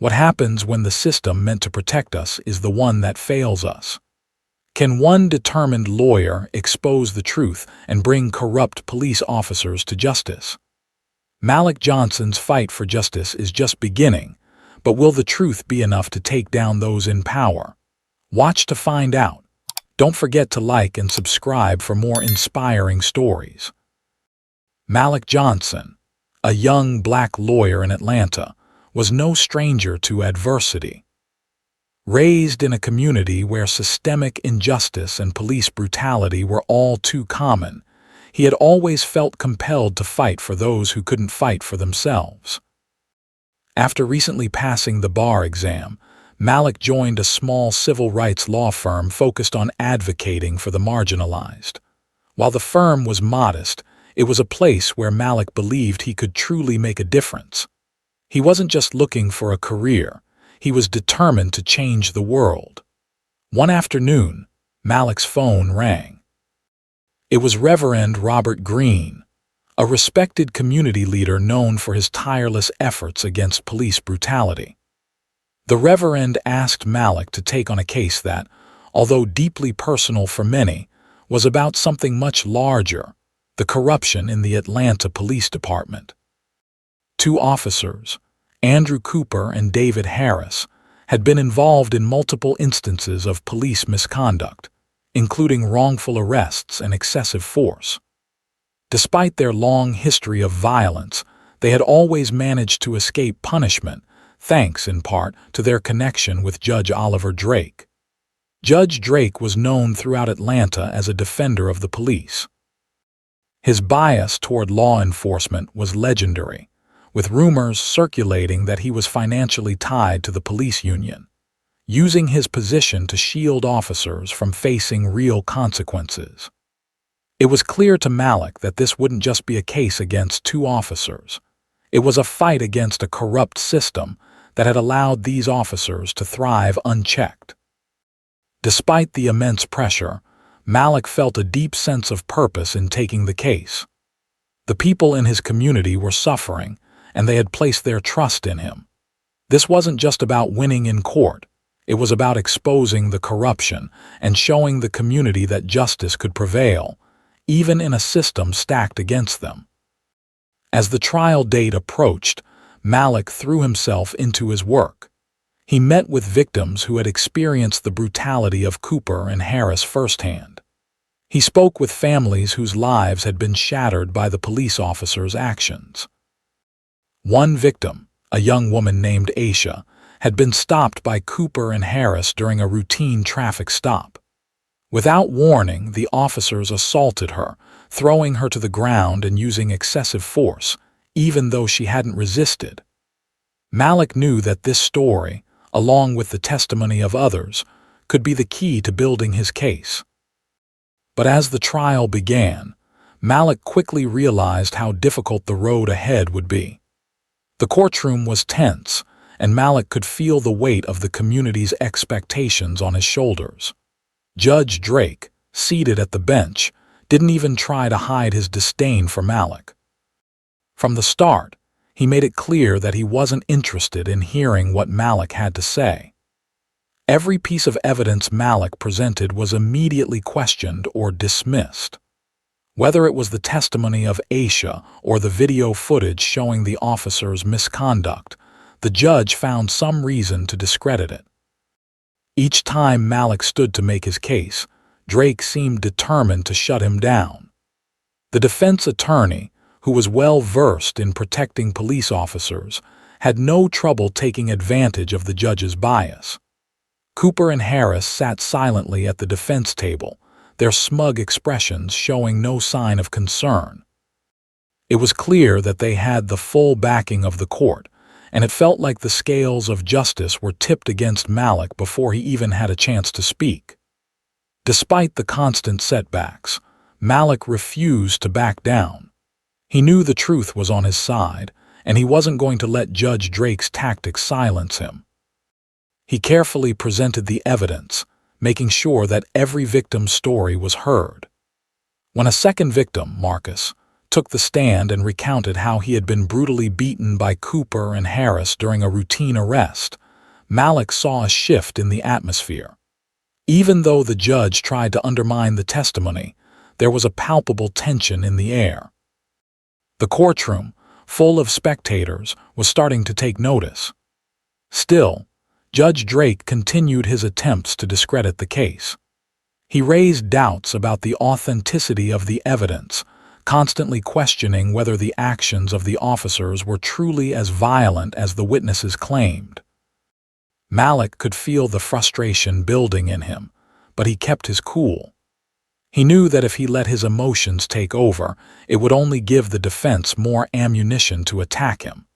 What happens when the system meant to protect us is the one that fails us? Can one determined lawyer expose the truth and bring corrupt police officers to justice? Malik Johnson's fight for justice is just beginning, but will the truth be enough to take down those in power? Watch to find out. Don't forget to like and subscribe for more inspiring stories. Malik Johnson, a young black lawyer in Atlanta, was no stranger to adversity. Raised in a community where systemic injustice and police brutality were all too common, he had always felt compelled to fight for those who couldn't fight for themselves. After recently passing the bar exam, Malik joined a small civil rights law firm focused on advocating for the marginalized. While the firm was modest, it was a place where Malik believed he could truly make a difference. He wasn't just looking for a career, he was determined to change the world. One afternoon, Malik's phone rang. It was Reverend Robert Greene, a respected community leader known for his tireless efforts against police brutality. The Reverend asked Malik to take on a case that, although deeply personal for many, was about something much larger: the corruption in the Atlanta Police Department. Two officers, Andrew Cooper and David Harris, had been involved in multiple instances of police misconduct, including wrongful arrests and excessive force. Despite their long history of violence, they had always managed to escape punishment, thanks in part to their connection with Judge Oliver Drake. Judge Drake was known throughout Atlanta as a defender of the police. His bias toward law enforcement was legendary, with rumors circulating that he was financially tied to the police union, using his position to shield officers from facing real consequences. It was clear to Malik that this wouldn't just be a case against two officers. It was a fight against a corrupt system that had allowed these officers to thrive unchecked. Despite the immense pressure, Malik felt a deep sense of purpose in taking the case. The people in his community were suffering, and they had placed their trust in him. This wasn't just about winning in court. It was about exposing the corruption and showing the community that justice could prevail, even in a system stacked against them. As the trial date approached, Malik threw himself into his work. He met with victims who had experienced the brutality of Cooper and Harris firsthand. He spoke with families whose lives had been shattered by the police officers' actions. One victim, a young woman named Aisha, had been stopped by Cooper and Harris during a routine traffic stop. Without warning, the officers assaulted her, throwing her to the ground and using excessive force, even though she hadn't resisted. Malik knew that this story, along with the testimony of others, could be the key to building his case. But as the trial began, Malik quickly realized how difficult the road ahead would be. The courtroom was tense, and Malik could feel the weight of the community's expectations on his shoulders. Judge Drake, seated at the bench, didn't even try to hide his disdain for Malik. From the start, he made it clear that he wasn't interested in hearing what Malik had to say. Every piece of evidence Malik presented was immediately questioned or dismissed. Whether it was the testimony of Aisha or the video footage showing the officer's misconduct, the judge found some reason to discredit it. Each time Malik stood to make his case, Drake seemed determined to shut him down. The defense attorney, who was well-versed in protecting police officers, had no trouble taking advantage of the judge's bias. Cooper and Harris sat silently at the defense table, their smug expressions showing no sign of concern. It was clear that they had the full backing of the court, and it felt like the scales of justice were tipped against Malik before he even had a chance to speak. Despite the constant setbacks, Malik refused to back down. He knew the truth was on his side, and he wasn't going to let Judge Drake's tactics silence him. He carefully presented the evidence, making sure that every victim's story was heard. When a second victim, Marcus, took the stand and recounted how he had been brutally beaten by Cooper and Harris during a routine arrest. Malik saw a shift in the atmosphere. Even though the judge tried to undermine the testimony, there was a palpable tension in the air. The courtroom, full of spectators, was starting to take notice. Still, Judge Drake continued his attempts to discredit the case. He raised doubts about the authenticity of the evidence, constantly questioning whether the actions of the officers were truly as violent as the witnesses claimed. Malik could feel the frustration building in him, but he kept his cool. He knew that if he let his emotions take over, it would only give the defense more ammunition to attack him.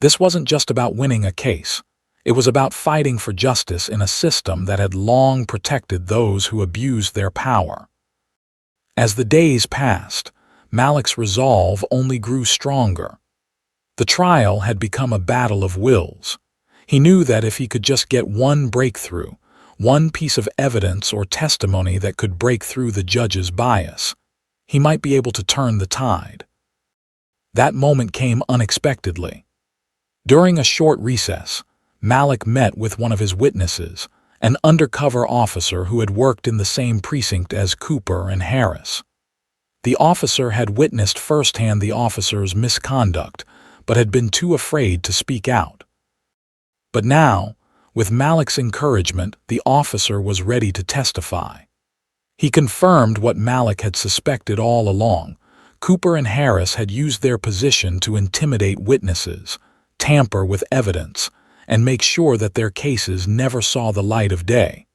This wasn't just about winning a case. It was about fighting for justice in a system that had long protected those who abused their power. As the days passed, Malik's resolve only grew stronger. The trial had become a battle of wills. He knew that if he could just get one breakthrough, one piece of evidence or testimony that could break through the judge's bias, he might be able to turn the tide. That moment came unexpectedly. During a short recess, Malik met with one of his witnesses, an undercover officer who had worked in the same precinct as Cooper and Harris. The officer had witnessed firsthand the officer's misconduct, but had been too afraid to speak out. But now, with Malik's encouragement, the officer was ready to testify. He confirmed what Malik had suspected all along. Cooper and Harris had used their position to intimidate witnesses, tamper with evidence, and make sure that their cases never saw the light of day.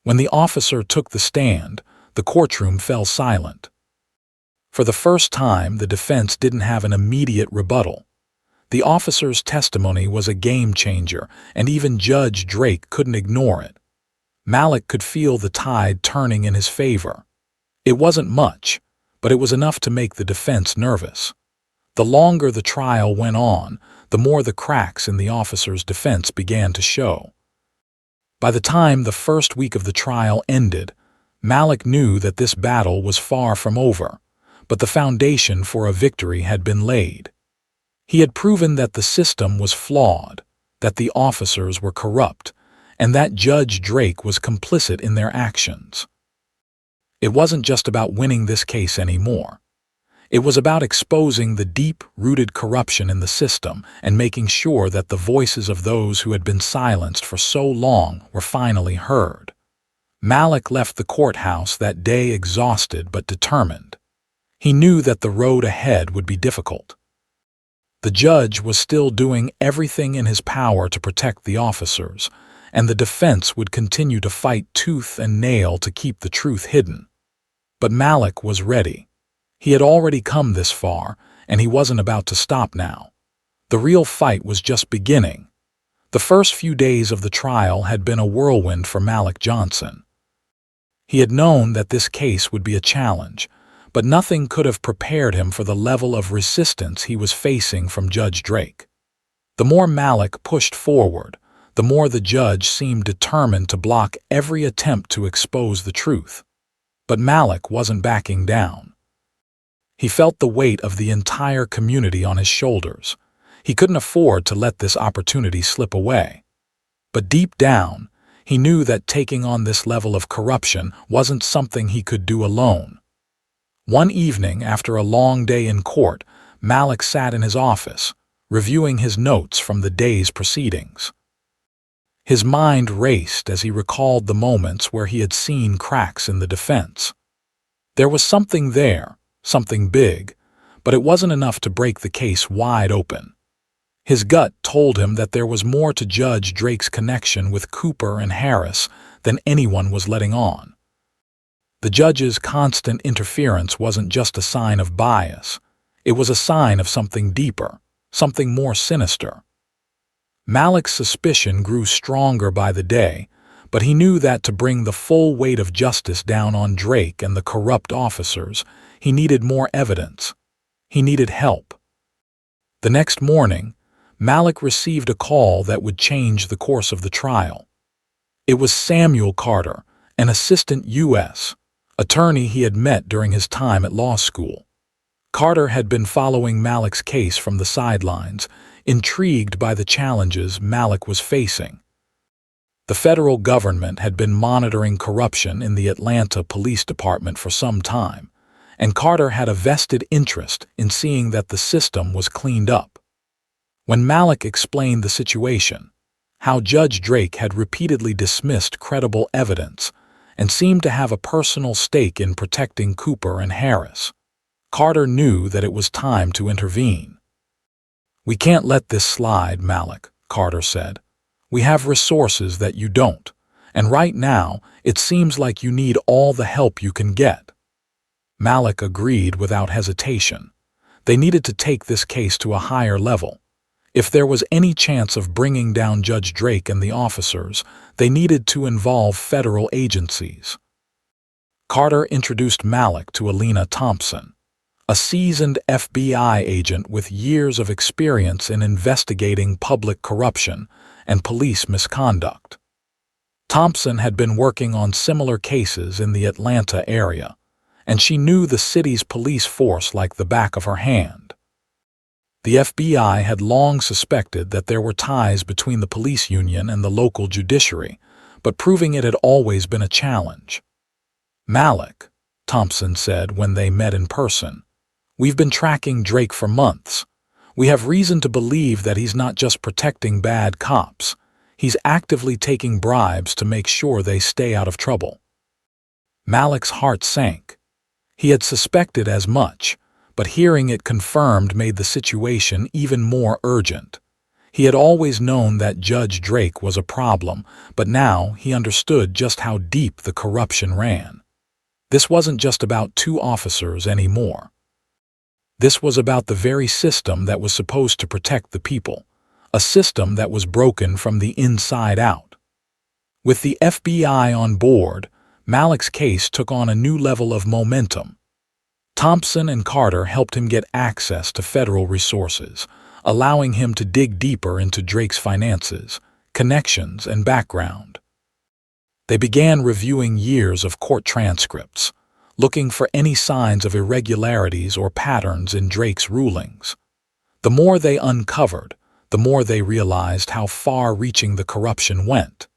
When the officer took the stand, the courtroom fell silent. For the first time, the defense didn't have an immediate rebuttal. The officer's testimony was a game-changer, and even Judge Drake couldn't ignore it. Malik could feel the tide turning in his favor. It wasn't much, but it was enough to make the defense nervous. The longer the trial went on, the more the cracks in the officer's defense began to show. By the time the first week of the trial ended, Malik knew that this battle was far from over, but the foundation for a victory had been laid. He had proven that the system was flawed, that the officers were corrupt, and that Judge Drake was complicit in their actions. It wasn't just about winning this case anymore. It was about exposing the deep-rooted corruption in the system and making sure that the voices of those who had been silenced for so long were finally heard. Malik left the courthouse that day exhausted but determined. He knew that the road ahead would be difficult. The judge was still doing everything in his power to protect the officers, and the defense would continue to fight tooth and nail to keep the truth hidden. But Malik was ready. He had already come this far, and he wasn't about to stop now. The real fight was just beginning. The first few days of the trial had been a whirlwind for Malik Johnson. He had known that this case would be a challenge, but nothing could have prepared him for the level of resistance he was facing from Judge Drake. The more Malik pushed forward, the more the judge seemed determined to block every attempt to expose the truth. But Malik wasn't backing down. He felt the weight of the entire community on his shoulders. He couldn't afford to let this opportunity slip away. But deep down, he knew that taking on this level of corruption wasn't something he could do alone. One evening, after a long day in court, Malik sat in his office, reviewing his notes from the day's proceedings. His mind raced as he recalled the moments where he had seen cracks in the defense. There was something there, something big, but it wasn't enough to break the case wide open. His gut told him that there was more to Judge Drake's connection with Cooper and Harris than anyone was letting on. The judge's constant interference wasn't just a sign of bias. It was a sign of something deeper, something more sinister. Malik's suspicion grew stronger by the day, but he knew that to bring the full weight of justice down on Drake and the corrupt officers, he needed more evidence. He needed help. The next morning, Malik received a call that would change the course of the trial. It was Samuel Carter, an assistant U.S. attorney he had met during his time at law school. Carter had been following Malik's case from the sidelines, intrigued by the challenges Malik was facing. The federal government had been monitoring corruption in the Atlanta Police Department for some time, and Carter had a vested interest in seeing that the system was cleaned up. When Malik explained the situation, how Judge Drake had repeatedly dismissed credible evidence and seemed to have a personal stake in protecting Cooper and Harris, Carter knew that it was time to intervene. "We can't let this slide, Malik," Carter said. "We have resources that you don't, and right now it seems like you need all the help you can get." Malik agreed without hesitation. They needed to take this case to a higher level. If there was any chance of bringing down Judge Drake and the officers, they needed to involve federal agencies. Carter introduced Malik to Alina Thompson, a seasoned FBI agent with years of experience in investigating public corruption and police misconduct. Thompson had been working on similar cases in the Atlanta area, and she knew the city's police force like the back of her hand. The FBI had long suspected that there were ties between the police union and the local judiciary, but proving it had always been a challenge. "Malik," Thompson said when they met in person, "we've been tracking Drake for months. We have reason to believe that he's not just protecting bad cops. He's actively taking bribes to make sure they stay out of trouble." Malik's heart sank. He had suspected as much, but hearing it confirmed made the situation even more urgent. He had always known that Judge Drake was a problem, but now he understood just how deep the corruption ran. This wasn't just about two officers anymore. This was about the very system that was supposed to protect the people, a system that was broken from the inside out. With the FBI on board, Malik's case took on a new level of momentum. Thompson and Carter helped him get access to federal resources, allowing him to dig deeper into Drake's finances, connections, and background. They began reviewing years of court transcripts, looking for any signs of irregularities or patterns in Drake's rulings. The more they uncovered, the more they realized how far-reaching the corruption went.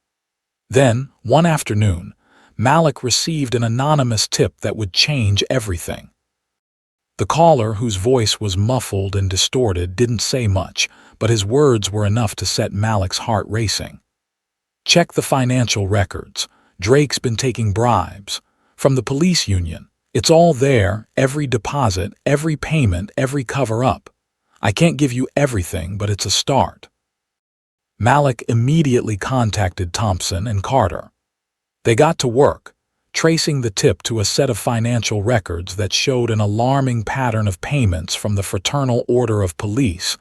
Then, one afternoon, Malik received an anonymous tip that would change everything. The caller, whose voice was muffled and distorted, didn't say much, but his words were enough to set Malik's heart racing. "Check the financial records. Drake's been taking bribes. From the police union. It's all there, every deposit, every payment, every cover-up. I can't give you everything, but it's a start." Malik immediately contacted Thompson and Carter. They got to work, tracing the tip to a set of financial records that showed an alarming pattern of payments from the Fraternal Order of Police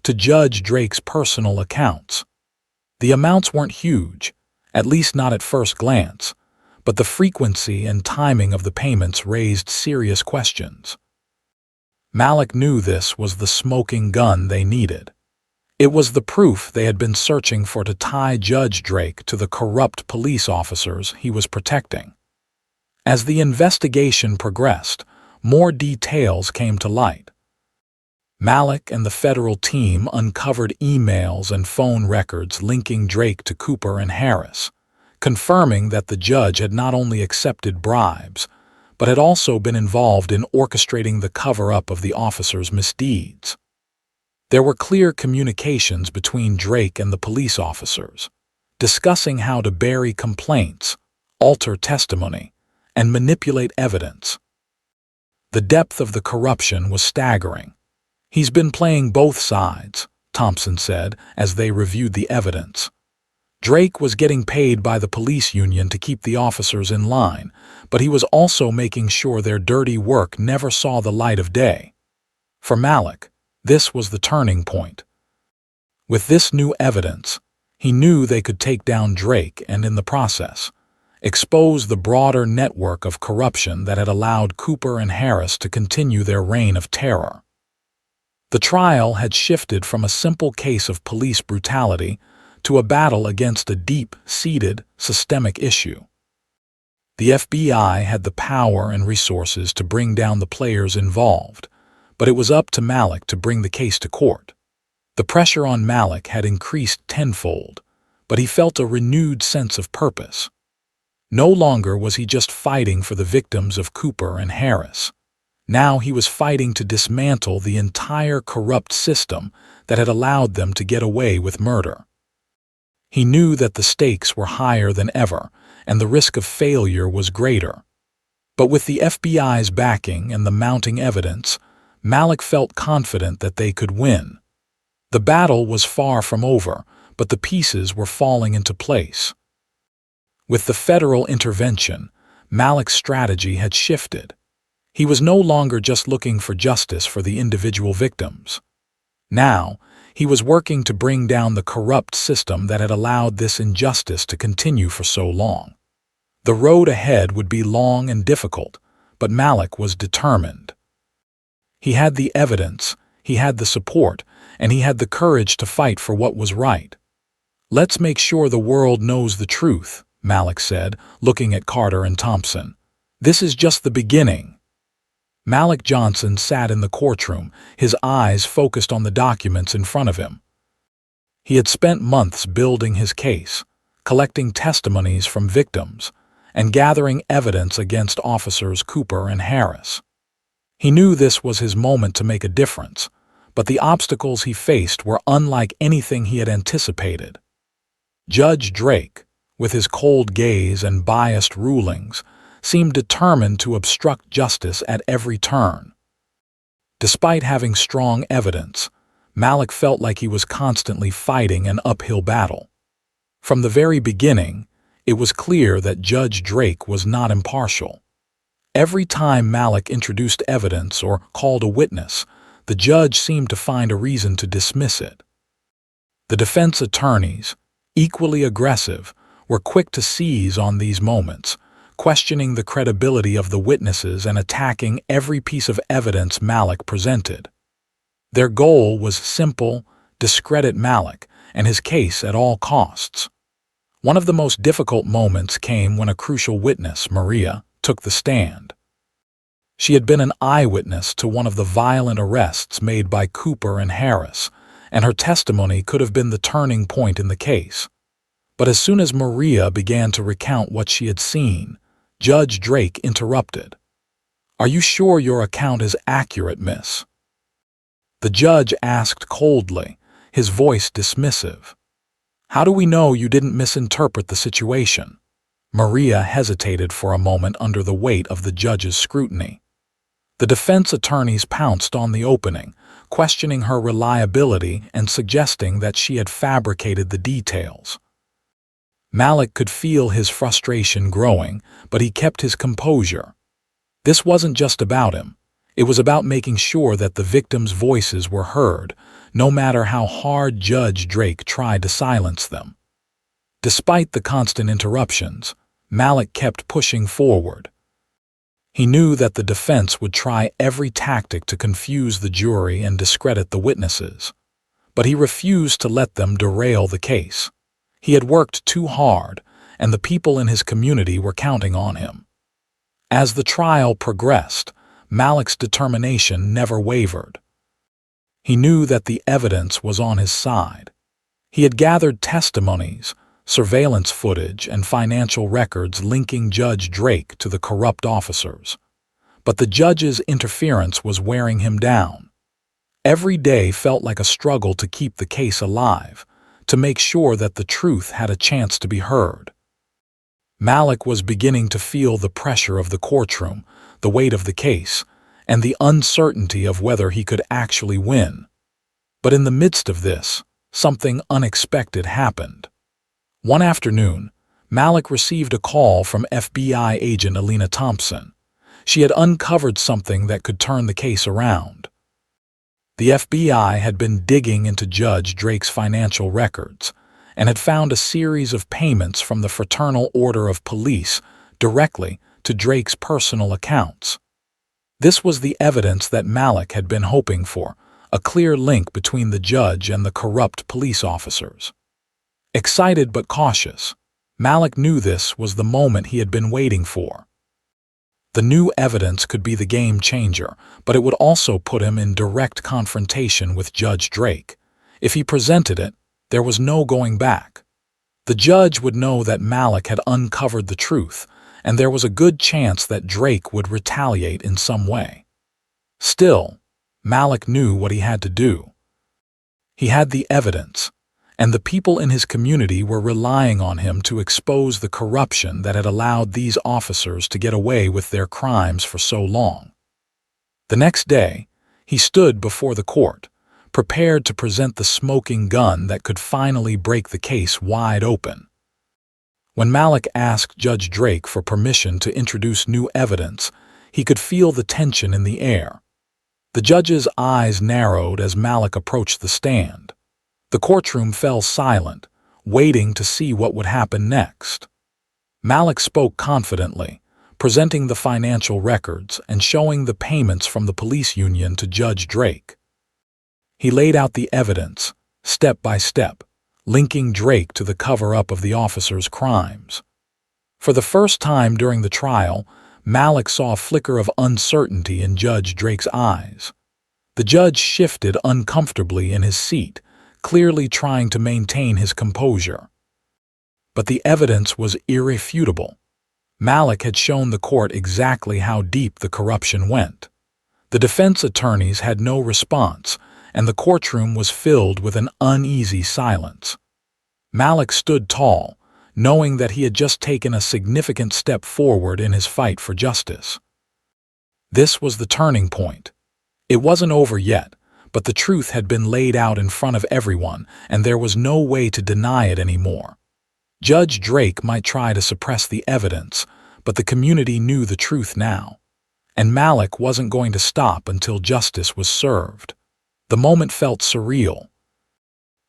to Judge Drake's personal accounts. The amounts weren't huge, at least not at first glance, but the frequency and timing of the payments raised serious questions. Malik knew this was the smoking gun they needed. It was the proof they had been searching for to tie Judge Drake to the corrupt police officers he was protecting. As the investigation progressed, more details came to light. Malik and the federal team uncovered emails and phone records linking Drake to Cooper and Harris, confirming that the judge had not only accepted bribes, but had also been involved in orchestrating the cover-up of the officers' misdeeds. There were clear communications between Drake and the police officers, discussing how to bury complaints, alter testimony, and manipulate evidence. The depth of the corruption was staggering. "He's been playing both sides," Thompson said as they reviewed the evidence. Drake was getting paid by the police union to keep the officers in line, but he was also making sure their dirty work never saw the light of day. For Malik, this was the turning point. With this new evidence, he knew they could take down Drake and, in the process, expose the broader network of corruption that had allowed Cooper and Harris to continue their reign of terror. The trial had shifted from a simple case of police brutality to a battle against a deep-seated, systemic issue. The FBI had the power and resources to bring down the players involved, but it was up to Malik to bring the case to court. The pressure on Malik had increased tenfold, but he felt a renewed sense of purpose. No longer was he just fighting for the victims of Cooper and Harris. Now he was fighting to dismantle the entire corrupt system that had allowed them to get away with murder. He knew that the stakes were higher than ever, and the risk of failure was greater. But with the FBI's backing and the mounting evidence, Malik felt confident that they could win. The battle was far from over, but the pieces were falling into place. With the federal intervention, Malik's strategy had shifted. He was no longer just looking for justice for the individual victims. Now, he was working to bring down the corrupt system that had allowed this injustice to continue for so long. The road ahead would be long and difficult, but Malik was determined. He had the evidence, he had the support, and he had the courage to fight for what was right. "Let's make sure the world knows the truth," Malik said, looking at Carter and Thompson. "This is just the beginning." Malik Johnson sat in the courtroom, his eyes focused on the documents in front of him. He had spent months building his case, collecting testimonies from victims, and gathering evidence against officers Cooper and Harris. He knew this was his moment to make a difference, but the obstacles he faced were unlike anything he had anticipated. Judge Drake, with his cold gaze and biased rulings, seemed determined to obstruct justice at every turn. Despite having strong evidence, Malik felt like he was constantly fighting an uphill battle. From the very beginning, it was clear that Judge Drake was not impartial. Every time Malik introduced evidence or called a witness, the judge seemed to find a reason to dismiss it. The defense attorneys, equally aggressive, were quick to seize on these moments, questioning the credibility of the witnesses and attacking every piece of evidence Malik presented. Their goal was simple: discredit Malik and his case at all costs. One of the most difficult moments came when a crucial witness, Maria, took the stand. She had been an eyewitness to one of the violent arrests made by Cooper and Harris, and her testimony could have been the turning point in the case. But as soon as Maria began to recount what she had seen, Judge Drake interrupted. "Are you sure your account is accurate, miss?" The judge asked coldly, his voice dismissive. "How do we know you didn't misinterpret the situation?" Maria hesitated for a moment under the weight of the judge's scrutiny. The defense attorneys pounced on the opening, questioning her reliability and suggesting that she had fabricated the details. Malik could feel his frustration growing, but he kept his composure. This wasn't just about him. It was about making sure that the victims' voices were heard, no matter how hard Judge Drake tried to silence them. Despite the constant interruptions, Malik kept pushing forward. He knew that the defense would try every tactic to confuse the jury and discredit the witnesses, but he refused to let them derail the case. He had worked too hard, and the people in his community were counting on him. As the trial progressed, Malik's determination never wavered. He knew that the evidence was on his side. He had gathered testimonies, surveillance footage, and financial records linking Judge Drake to the corrupt officers. But the judge's interference was wearing him down. Every day felt like a struggle to keep the case alive, to make sure that the truth had a chance to be heard. Malik was beginning to feel the pressure of the courtroom, the weight of the case, and the uncertainty of whether he could actually win. But in the midst of this, something unexpected happened. One afternoon, Malik received a call from FBI agent Alina Thompson. She had uncovered something that could turn the case around. The FBI had been digging into Judge Drake's financial records and had found a series of payments from the Fraternal Order of Police directly to Drake's personal accounts. This was the evidence that Malik had been hoping for, a clear link between the judge and the corrupt police officers. Excited but cautious, Malik knew this was the moment he had been waiting for. The new evidence could be the game changer, but it would also put him in direct confrontation with Judge Drake. If he presented it, there was no going back. The judge would know that Malik had uncovered the truth, and there was a good chance that Drake would retaliate in some way. Still, Malik knew what he had to do. He had the evidence, and the people in his community were relying on him to expose the corruption that had allowed these officers to get away with their crimes for so long. The next day, he stood before the court, prepared to present the smoking gun that could finally break the case wide open. When Malik asked Judge Drake for permission to introduce new evidence, he could feel the tension in the air. The judge's eyes narrowed as Malik approached the stand. The courtroom fell silent, waiting to see what would happen next. Malik spoke confidently, presenting the financial records and showing the payments from the police union to Judge Drake. He laid out the evidence, step by step, linking Drake to the cover-up of the officers' crimes. For the first time during the trial, Malik saw a flicker of uncertainty in Judge Drake's eyes. The judge shifted uncomfortably in his seat, clearly trying to maintain his composure. But the evidence was irrefutable. Malik had shown the court exactly how deep the corruption went. The defense attorneys had no response, and the courtroom was filled with an uneasy silence. Malik stood tall, knowing that he had just taken a significant step forward in his fight for justice. This was the turning point. It wasn't over yet, but the truth had been laid out in front of everyone, and there was no way to deny it anymore. Judge Drake might try to suppress the evidence, but the community knew the truth now, and Malik wasn't going to stop until justice was served. The moment felt surreal.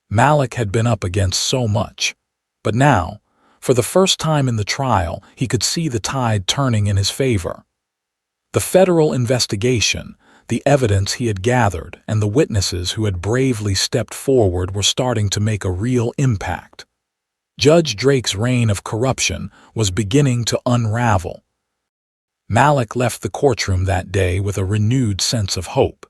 Malik had been up against so much, but now, for the first time in the trial, he could see the tide turning in his favor. The federal investigation, the evidence he had gathered, and the witnesses who had bravely stepped forward were starting to make a real impact. Judge Drake's reign of corruption was beginning to unravel. Malik left the courtroom that day with a renewed sense of hope.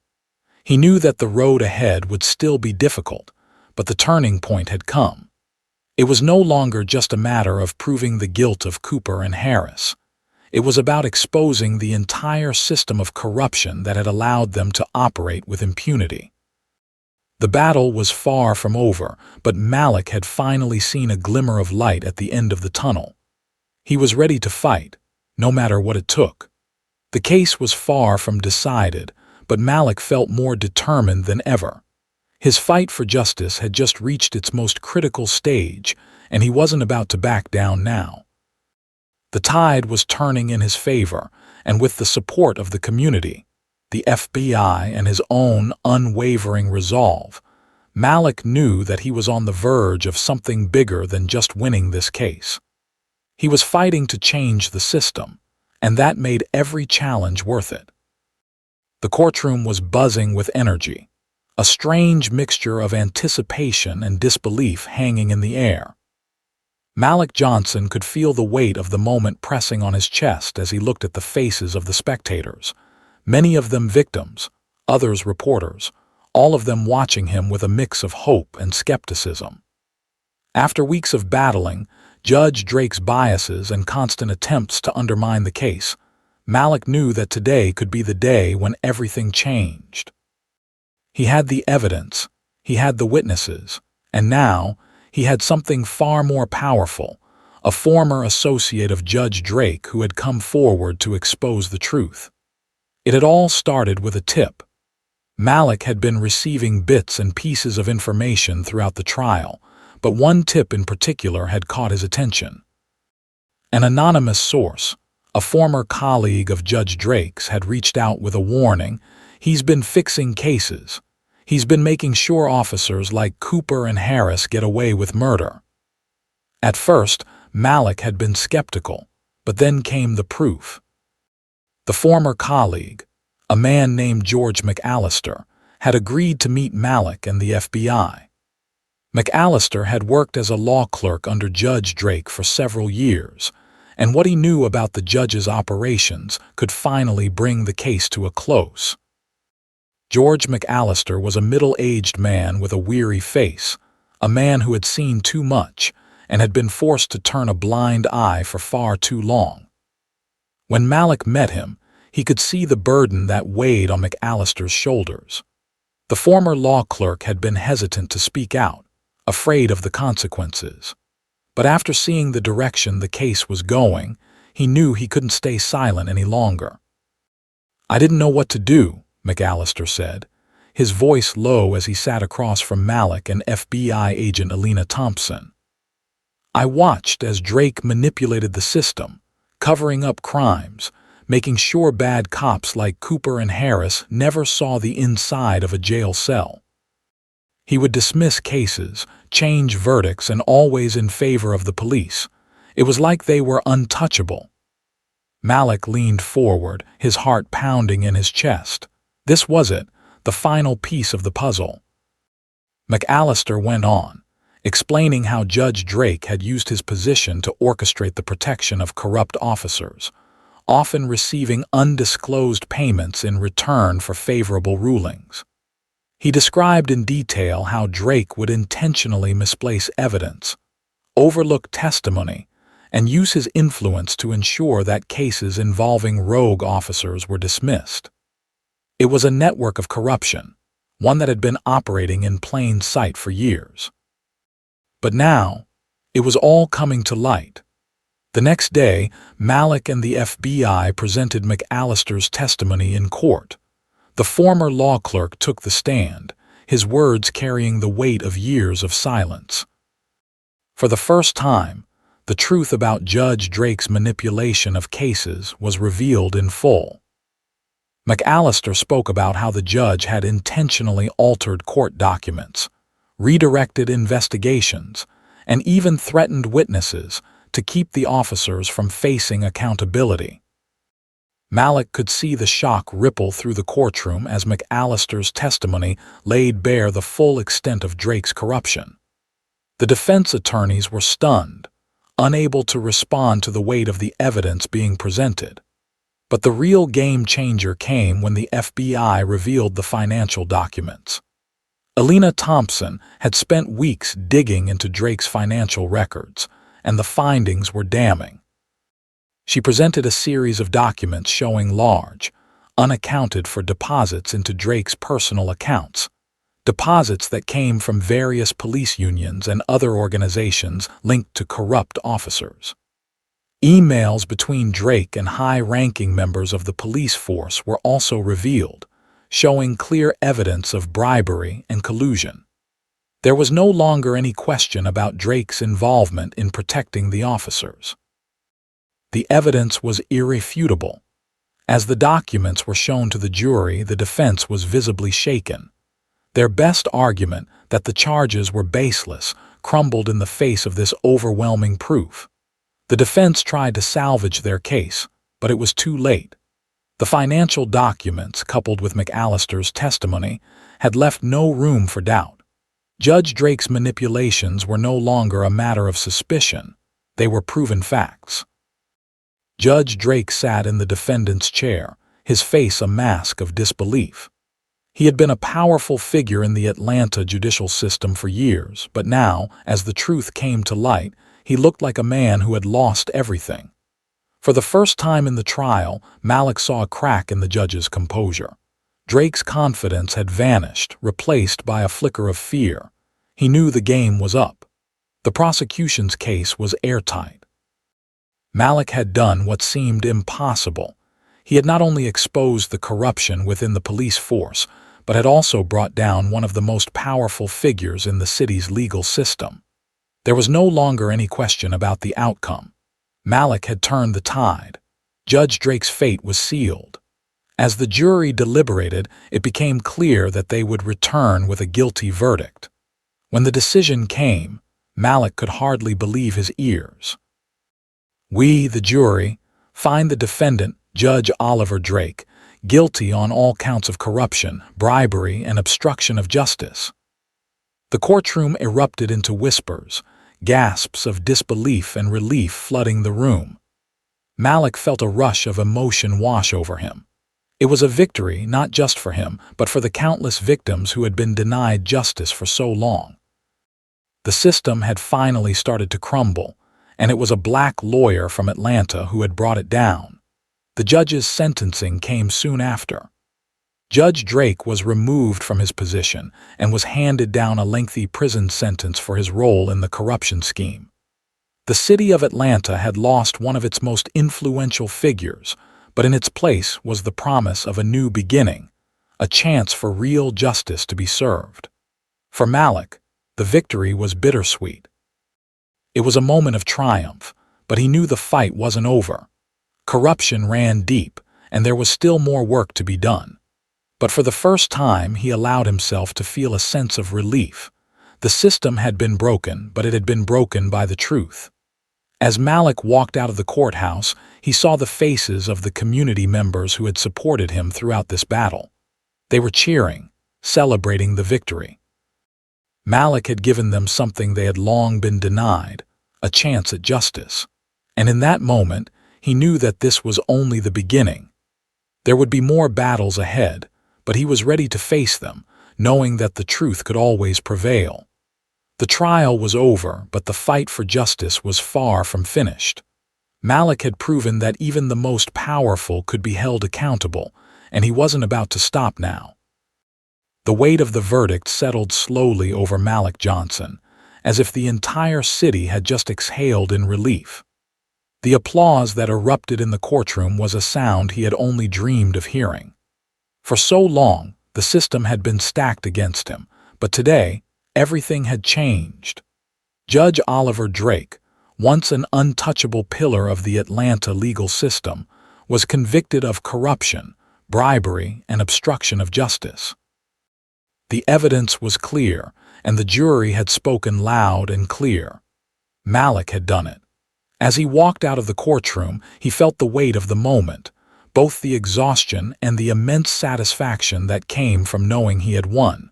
He knew that the road ahead would still be difficult, but the turning point had come. It was no longer just a matter of proving the guilt of Cooper and Harris. It was about exposing the entire system of corruption that had allowed them to operate with impunity. The battle was far from over, but Malik had finally seen a glimmer of light at the end of the tunnel. He was ready to fight, no matter what it took. The case was far from decided, but Malik felt more determined than ever. His fight for justice had just reached its most critical stage, and he wasn't about to back down now. The tide was turning in his favor, and with the support of the community, the FBI, and his own unwavering resolve, Malik knew that he was on the verge of something bigger than just winning this case. He was fighting to change the system, and that made every challenge worth it. The courtroom was buzzing with energy, a strange mixture of anticipation and disbelief hanging in the air. Malik Johnson could feel the weight of the moment pressing on his chest as he looked at the faces of the spectators, many of them victims, others reporters, all of them watching him with a mix of hope and skepticism. After weeks of battling Judge Drake's biases and constant attempts to undermine the case, Malik knew that today could be the day when everything changed. He had the evidence, he had the witnesses, and now he had something far more powerful, a former associate of Judge Drake who had come forward to expose the truth. It had all started with a tip. Malik had been receiving bits and pieces of information throughout the trial, but one tip in particular had caught his attention. An anonymous source, a former colleague of Judge Drake's, had reached out with a warning. He's been fixing cases. He's been making sure officers like Cooper and Harris get away with murder. At first, Malik had been skeptical, but then came the proof. The former colleague, a man named George McAllister, had agreed to meet Malik and the FBI. McAllister had worked as a law clerk under Judge Drake for several years, and what he knew about the judge's operations could finally bring the case to a close. George McAllister was a middle-aged man with a weary face, a man who had seen too much and had been forced to turn a blind eye for far too long. When Malik met him, he could see the burden that weighed on McAllister's shoulders. The former law clerk had been hesitant to speak out, afraid of the consequences. But after seeing the direction the case was going, he knew he couldn't stay silent any longer. "I didn't know what to do," McAllister said, his voice low as he sat across from Malik and FBI agent Alina Thompson. "I watched as Drake manipulated the system, covering up crimes, making sure bad cops like Cooper and Harris never saw the inside of a jail cell. He would dismiss cases, change verdicts, and always in favor of the police. It was like they were untouchable." Malik leaned forward, his heart pounding in his chest. This was it, the final piece of the puzzle. McAllister went on, explaining how Judge Drake had used his position to orchestrate the protection of corrupt officers, often receiving undisclosed payments in return for favorable rulings. He described in detail how Drake would intentionally misplace evidence, overlook testimony, and use his influence to ensure that cases involving rogue officers were dismissed. It was a network of corruption, one that had been operating in plain sight for years. But now, it was all coming to light. The next day, Malik and the FBI presented McAllister's testimony in court. The former law clerk took the stand, his words carrying the weight of years of silence. For the first time, the truth about Judge Drake's manipulation of cases was revealed in full. McAllister spoke about how the judge had intentionally altered court documents, redirected investigations, and even threatened witnesses to keep the officers from facing accountability. Malik could see the shock ripple through the courtroom as McAllister's testimony laid bare the full extent of Drake's corruption. The defense attorneys were stunned, unable to respond to the weight of the evidence being presented. But the real game-changer came when the FBI revealed the financial documents. Alina Thompson had spent weeks digging into Drake's financial records, and the findings were damning. She presented a series of documents showing large, unaccounted-for deposits into Drake's personal accounts, deposits that came from various police unions and other organizations linked to corrupt officers. Emails between Drake and high-ranking members of the police force were also revealed, showing clear evidence of bribery and collusion. There was no longer any question about Drake's involvement in protecting the officers. The evidence was irrefutable. As the documents were shown to the jury, the defense was visibly shaken. Their best argument, that the charges were baseless, crumbled in the face of this overwhelming proof. The defense tried to salvage their case, but it was too late. The financial documents, coupled with McAllister's testimony, had left no room for doubt. Judge Drake's manipulations were no longer a matter of suspicion. They were proven facts. Judge Drake sat in the defendant's chair, his face a mask of disbelief. He had been a powerful figure in the Atlanta judicial system for years, but now, as the truth came to light, he looked like a man who had lost everything. For the first time in the trial, Malik saw a crack in the judge's composure. Drake's confidence had vanished, replaced by a flicker of fear. He knew the game was up. The prosecution's case was airtight. Malik had done what seemed impossible. He had not only exposed the corruption within the police force, but had also brought down one of the most powerful figures in the city's legal system. There was no longer any question about the outcome. Malik had turned the tide. Judge Drake's fate was sealed. As the jury deliberated, it became clear that they would return with a guilty verdict. When the decision came, Malik could hardly believe his ears. "We, the jury, find the defendant, Judge Oliver Drake, guilty on all counts of corruption, bribery, and obstruction of justice." The courtroom erupted into whispers, gasps of disbelief and relief flooding the room. Malik felt a rush of emotion wash over him. It was a victory not just for him, but for the countless victims who had been denied justice for so long. The system had finally started to crumble, and it was a black lawyer from Atlanta who had brought it down. The judge's sentencing came soon after. Judge Drake was removed from his position and was handed down a lengthy prison sentence for his role in the corruption scheme. The city of Atlanta had lost one of its most influential figures, but in its place was the promise of a new beginning, a chance for real justice to be served. For Malik, the victory was bittersweet. It was a moment of triumph, but he knew the fight wasn't over. Corruption ran deep, and there was still more work to be done. But for the first time, he allowed himself to feel a sense of relief. The system had been broken, but it had been broken by the truth. As Malik walked out of the courthouse, he saw the faces of the community members who had supported him throughout this battle. They were cheering, celebrating the victory. Malik had given them something they had long been denied, a chance at justice. And in that moment, he knew that this was only the beginning. There would be more battles ahead, but he was ready to face them, knowing that the truth could always prevail. The trial was over, but the fight for justice was far from finished. Malik had proven that even the most powerful could be held accountable, and he wasn't about to stop now. The weight of the verdict settled slowly over Malik Johnson, as if the entire city had just exhaled in relief. The applause that erupted in the courtroom was a sound he had only dreamed of hearing. For so long, the system had been stacked against him, but today, everything had changed. Judge Oliver Drake, once an untouchable pillar of the Atlanta legal system, was convicted of corruption, bribery, and obstruction of justice. The evidence was clear, and the jury had spoken loud and clear. Malik had done it. As he walked out of the courtroom, he felt the weight of the moment, both the exhaustion and the immense satisfaction that came from knowing he had won.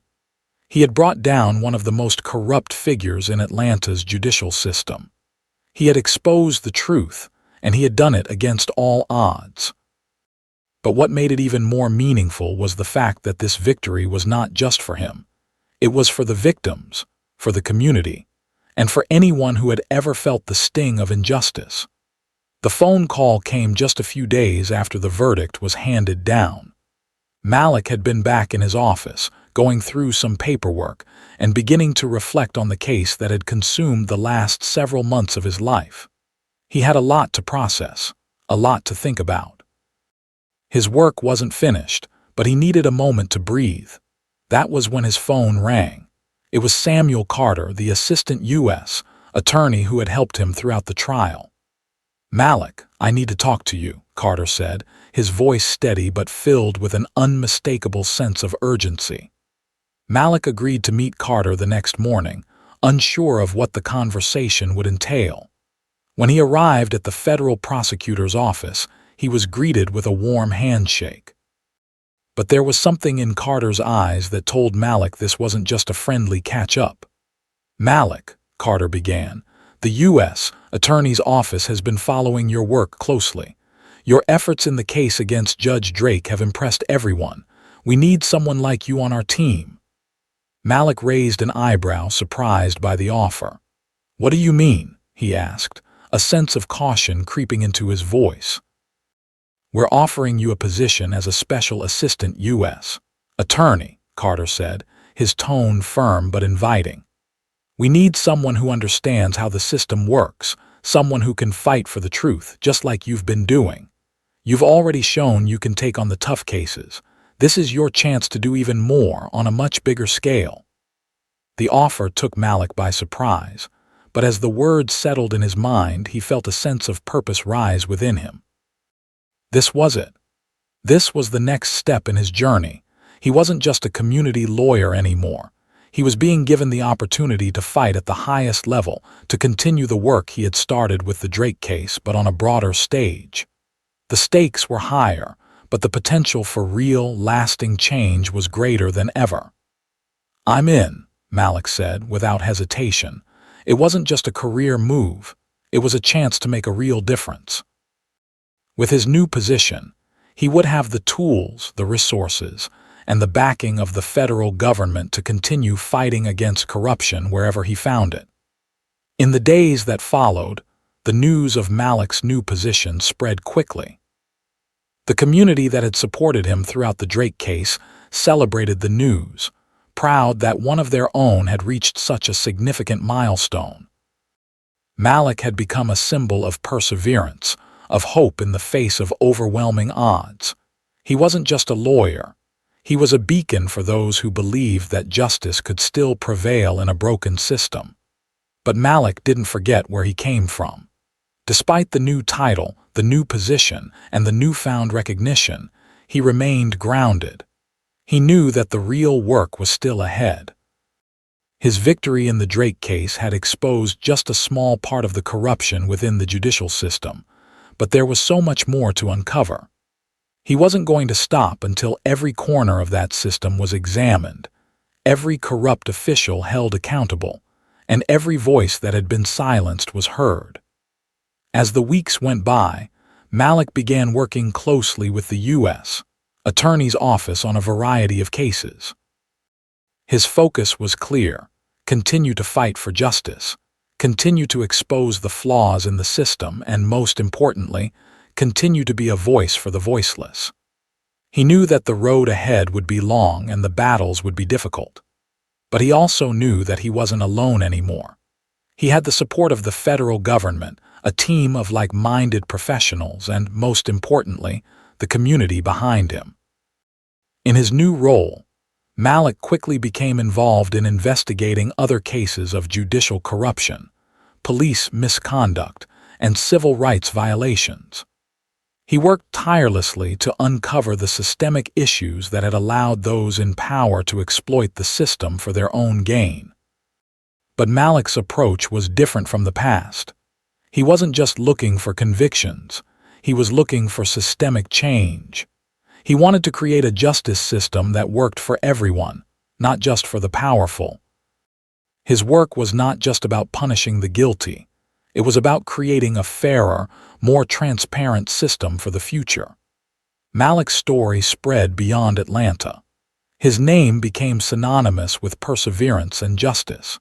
He had brought down one of the most corrupt figures in Atlanta's judicial system. He had exposed the truth, and he had done it against all odds. But what made it even more meaningful was the fact that this victory was not just for him. It was for the victims, for the community, and for anyone who had ever felt the sting of injustice. The phone call came just a few days after the verdict was handed down. Malik had been back in his office, going through some paperwork and beginning to reflect on the case that had consumed the last several months of his life. He had a lot to process, a lot to think about. His work wasn't finished, but he needed a moment to breathe. That was when his phone rang. It was Samuel Carter, the assistant U.S. attorney who had helped him throughout the trial. "Malik, I need to talk to you," Carter said, his voice steady but filled with an unmistakable sense of urgency. Malik agreed to meet Carter the next morning, unsure of what the conversation would entail. When he arrived at the federal prosecutor's office, he was greeted with a warm handshake. But there was something in Carter's eyes that told Malik this wasn't just a friendly catch-up. "Malik," Carter began, "the U.S. Attorney's Office has been following your work closely. Your efforts in the case against Judge Drake have impressed everyone. We need someone like you on our team." Malik raised an eyebrow, surprised by the offer. "What do you mean?" he asked, a sense of caution creeping into his voice. "We're offering you a position as a special assistant U.S. attorney," Carter said, his tone firm but inviting. "We need someone who understands how the system works, someone who can fight for the truth, just like you've been doing. You've already shown you can take on the tough cases. This is your chance to do even more on a much bigger scale." The offer took Malik by surprise, but as the words settled in his mind, he felt a sense of purpose rise within him. This was it. This was the next step in his journey. He wasn't just a community lawyer anymore. He was being given the opportunity to fight at the highest level, to continue the work he had started with the Drake case, but on a broader stage. The stakes were higher, but the potential for real, lasting change was greater than ever. "I'm in," Malik said, without hesitation. It wasn't just a career move. It was a chance to make a real difference. With his new position, he would have the tools, the resources, and the backing of the federal government to continue fighting against corruption wherever he found it. In the days that followed, the news of Malik's new position spread quickly. The community that had supported him throughout the Drake case celebrated the news, proud that one of their own had reached such a significant milestone. Malik had become a symbol of perseverance, of hope in the face of overwhelming odds. He wasn't just a lawyer. He was a beacon for those who believed that justice could still prevail in a broken system. But Malik didn't forget where he came from. Despite the new title, the new position, and the newfound recognition, he remained grounded. He knew that the real work was still ahead. His victory in the Drake case had exposed just a small part of the corruption within the judicial system, but there was so much more to uncover. He wasn't going to stop until every corner of that system was examined, every corrupt official held accountable, and every voice that had been silenced was heard. As the weeks went by, Malik began working closely with the U.S. Attorney's Office on a variety of cases. His focus was clear: continue to fight for justice, continue to expose the flaws in the system, and most importantly, continue to be a voice for the voiceless. He knew that the road ahead would be long and the battles would be difficult. But he also knew that he wasn't alone anymore. He had the support of the federal government, a team of like-minded professionals, and, most importantly, the community behind him. In his new role, Malik quickly became involved in investigating other cases of judicial corruption, police misconduct, and civil rights violations. He worked tirelessly to uncover the systemic issues that had allowed those in power to exploit the system for their own gain. But Malik's approach was different from the past. He wasn't just looking for convictions. He was looking for systemic change. He wanted to create a justice system that worked for everyone, not just for the powerful. His work was not just about punishing the guilty. It was about creating a fairer, more transparent system for the future. Malik's story spread beyond Atlanta. His name became synonymous with perseverance and justice.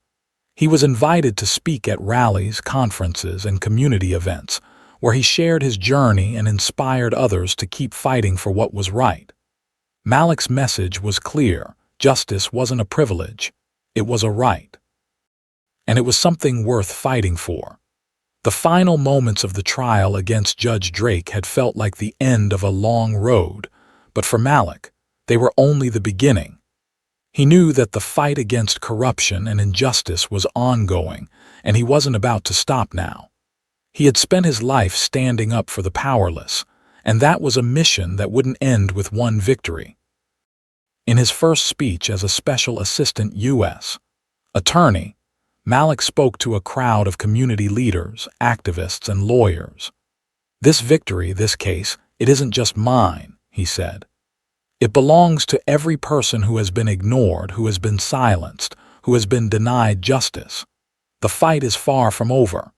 He was invited to speak at rallies, conferences, and community events, where he shared his journey and inspired others to keep fighting for what was right. Malik's message was clear: justice wasn't a privilege, it was a right. And it was something worth fighting for. The final moments of the trial against Judge Drake had felt like the end of a long road, but for Malik, they were only the beginning. He knew that the fight against corruption and injustice was ongoing, and he wasn't about to stop now. He had spent his life standing up for the powerless, and that was a mission that wouldn't end with one victory. In his first speech as a Special Assistant U.S. Attorney, Malik spoke to a crowd of community leaders, activists, and lawyers. "This victory, this case, it isn't just mine," he said. "It belongs to every person who has been ignored, who has been silenced, who has been denied justice. The fight is far from over.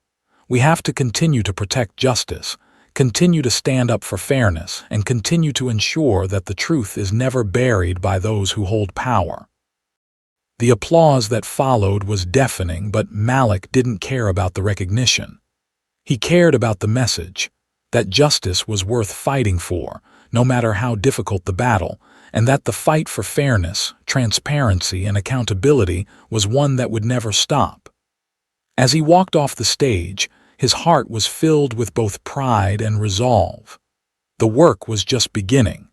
We have to continue to protect justice, continue to stand up for fairness, and continue to ensure that the truth is never buried by those who hold power." The applause that followed was deafening, but Malik didn't care about the recognition. He cared about the message, that justice was worth fighting for, no matter how difficult the battle, and that the fight for fairness, transparency, and accountability was one that would never stop. As he walked off the stage, his heart was filled with both pride and resolve. The work was just beginning.